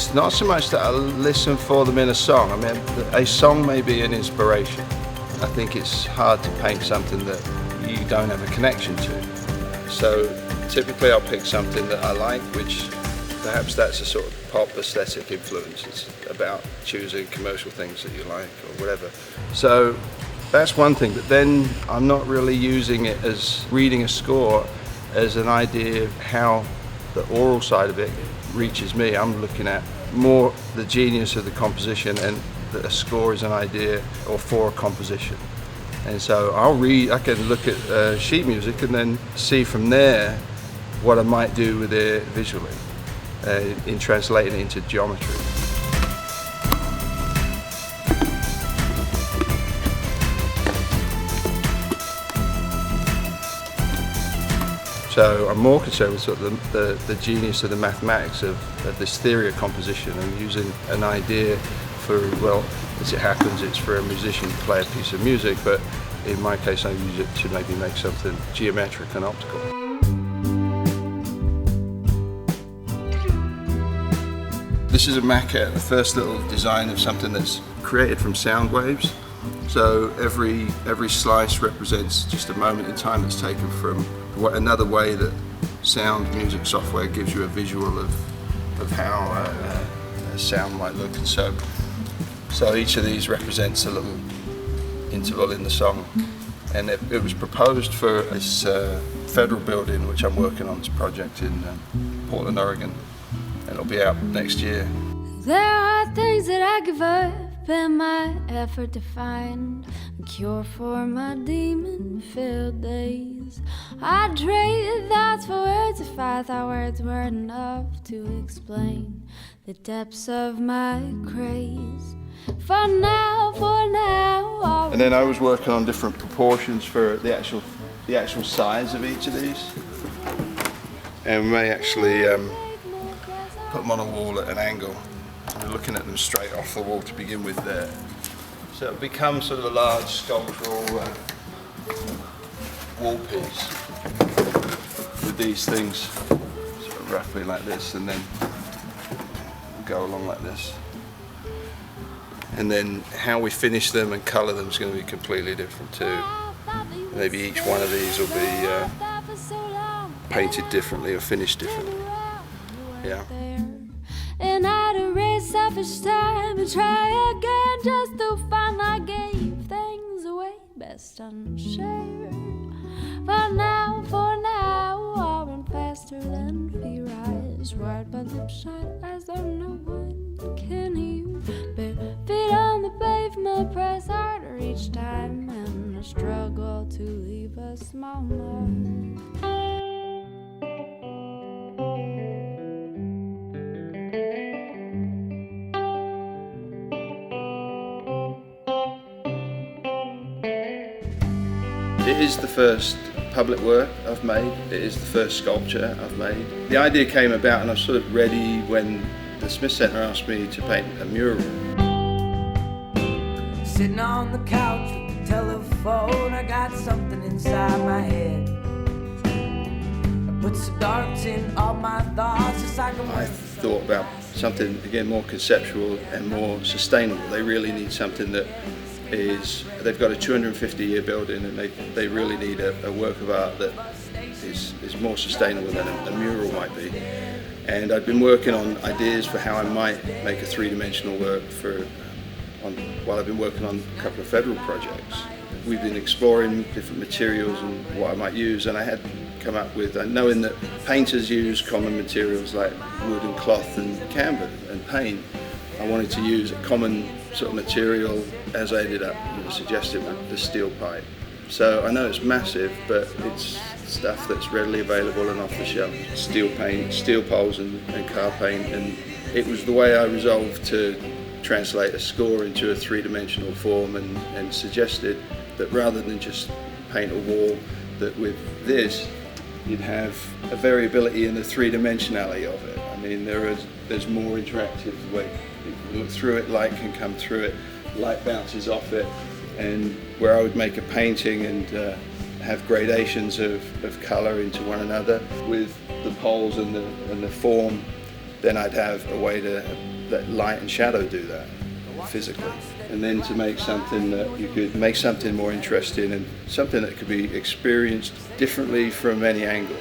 It's not so much that I listen for them in a song. I mean, a song may be an inspiration. I think it's hard to paint something that you don't have a connection to. So typically I'll pick something that I like, which perhaps that's a sort of pop aesthetic influence. It's about choosing commercial things that you like or whatever. So that's one thing, but then I'm not really using it as reading a score as an idea of how the oral side of it reaches me. I'm looking at more the genius of the composition, and that a score is an idea or for a composition. And so I can look at sheet music and then see from there what I might do with it visually in translating it into geometry. So I'm more concerned with sort of the genius of the mathematics of this theory of composition, and using an idea for, well, as it happens, it's for a musician to play a piece of music, but in my case I use it to maybe make something geometric and optical. This is a maquette, the first little design of something that's created from sound waves. So every slice represents just a moment in time that's taken from another way that sound music software gives you a visual of how a sound might look. And so each of these represents a little interval in the song. And it was proposed for this federal building, which I'm working on, this project in Portland, Oregon. And it'll be out next year. There are things that I give up in my effort to find a cure for my demon-filled days. I'd trade thoughts for words if I thought words were enough to explain the depths of my craze. For now. And then I was working on different proportions for the actual size of each of these. And we may actually put them on a wall at an angle. We're looking at them straight off the wall to begin with there. So it'll become sort of a large sculptural wall piece with these things sort of roughly like this, and then go along like this. And then how we finish them and colour them is going to be completely different too. Maybe each one of these will be painted differently or finished differently. Yeah. And I'd erase selfish time and try again just to find I gave things away best unshared. For now, I'll run faster than fear eyes, right by the shine as though no one can hear. Bare feet on the pavement, press harder each time, and I struggle to leave a small mark. It is the first public work I've made. It is the first sculpture I've made. The idea came about, and I was sort of ready when the Smith Center asked me to paint a mural. Sitting on the couch with the telephone, I got something inside my head. I put some darts in all my thoughts. It's like I thought about something, again, more conceptual and more sustainable. They really need something that they've got a 250-year building, and they really need a work of art that is more sustainable than a mural might be. And I've been working on ideas for how I might make a three-dimensional work while I've been working on a couple of federal projects. We've been exploring different materials and what I might use, and I had come up with, knowing that painters use common materials like wood and cloth and canvas and paint, I wanted to use a common sort of material, as I ended up suggested with the steel pipe. So I know it's massive, but it's stuff that's readily available and off the shelf. Steel paint, steel poles and car paint, and it was the way I resolved to translate a score into a three-dimensional form, and suggested that rather than just paint a wall, that with this you'd have a variability in the three-dimensionality of it. I mean, there's more interactive way. You look through it, light can come through it, light bounces off it, and where I would make a painting and have gradations of colour into one another with the poles and the form, then I'd have a way to let light and shadow do that physically. And then to make something that you could make something more interesting and something that could be experienced differently from any angle.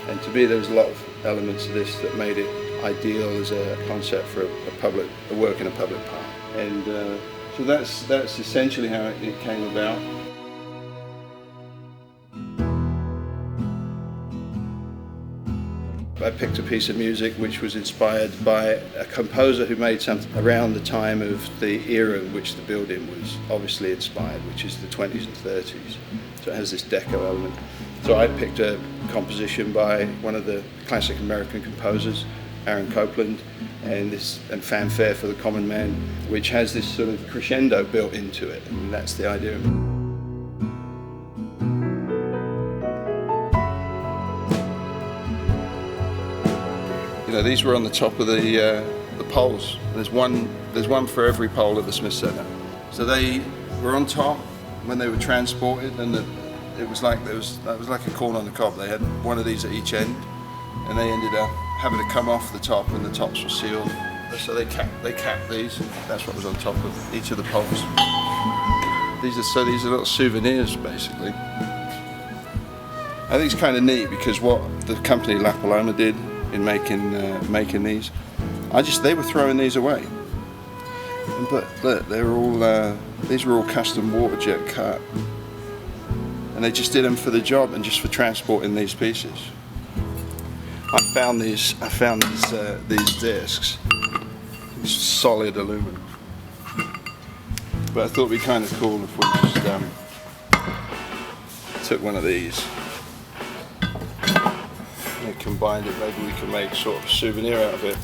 And to me, there was a lot of elements of this that made it ideal as a concept for a work in a public park. And so that's essentially how it came about. I picked a piece of music which was inspired by a composer who made something around the time of the era in which the building was obviously inspired, which is the 20s and 30s. So it has this deco element. So I picked a composition by one of the classic American composers, Aaron Copland, and Fanfare for the Common Man, which has this sort of crescendo built into it, and that's the idea. You know, these were on the top of the poles. There's one for every pole at the Smith Center. So they were on top when they were transported, and that was like a corn on the cob. They had one of these at each end, and they ended up having to come off the top, and the tops were sealed. So they capped these. That's what was on top of each of the poles. These are little souvenirs, basically. I think it's kind of neat because what the company La Paloma did in making these, they were throwing these away. But look, these were all custom water jet cut, and they just did them for the job and just for transporting these pieces. I found these discs, solid aluminum. But I thought it'd be kind of cool if we just took one of these and combined it. Maybe we can make sort of a souvenir out of it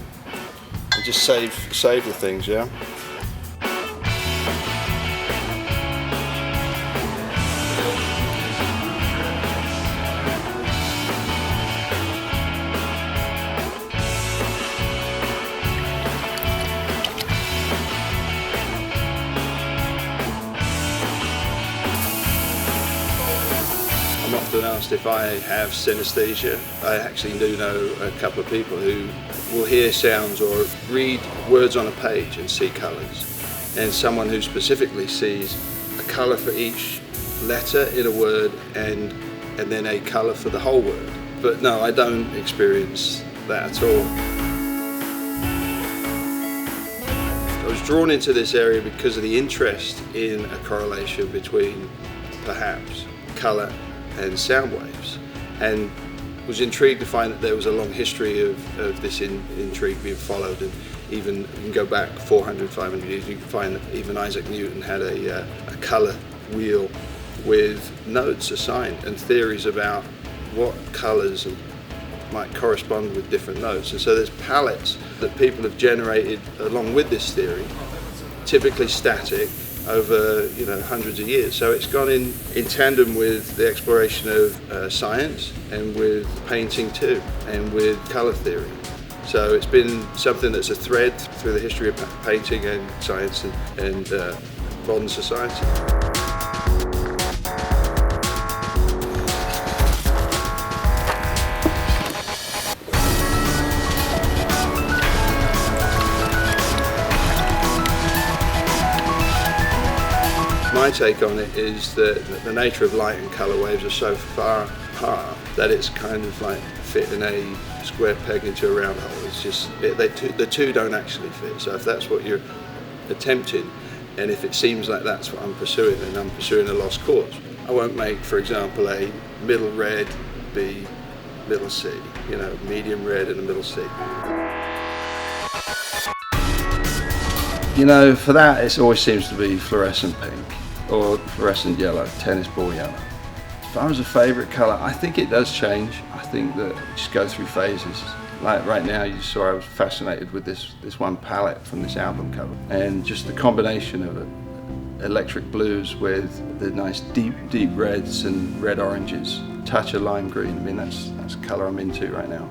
and just save the things, yeah? I'm often asked if I have synesthesia. I actually do know a couple of people who will hear sounds or read words on a page and see colours. And someone who specifically sees a colour for each letter in a word and then a colour for the whole word. But no, I don't experience that at all. I was drawn into this area because of the interest in a correlation between perhaps colour and sound waves, and was intrigued to find that there was a long history of this intrigue being followed, and even you can go back 400, 500 years, you can find that even Isaac Newton had a colour wheel with notes assigned and theories about what colours might correspond with different notes. And so there's palettes that people have generated along with this theory, typically static, over hundreds of years. So it's gone in tandem with the exploration of science and with painting too, and with colour theory. So it's been something that's a thread through the history of painting and science and modern society. My take on it is that the nature of light and colour waves are so far apart that it's kind of like fitting a square peg into a round hole. It's just, the two don't actually fit. So if that's what you're attempting, and if it seems like that's what I'm pursuing, then I'm pursuing a lost cause. I won't make, for example, a middle red B, middle C, medium red and a middle C. For that, it always seems to be fluorescent pink or fluorescent yellow, tennis ball yellow. If I was a favourite colour, I think it does change. I think that we just go through phases. Like right now, you saw I was fascinated with this one palette from this album cover, and just the combination of electric blues with the nice deep reds and red oranges, touch of lime green. I mean, that's the colour I'm into right now.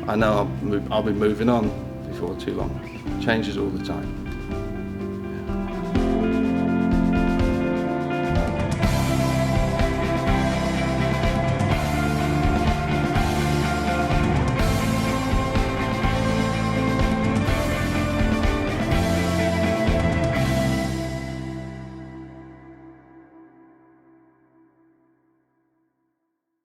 I know I'll be moving on before too long. It changes all the time.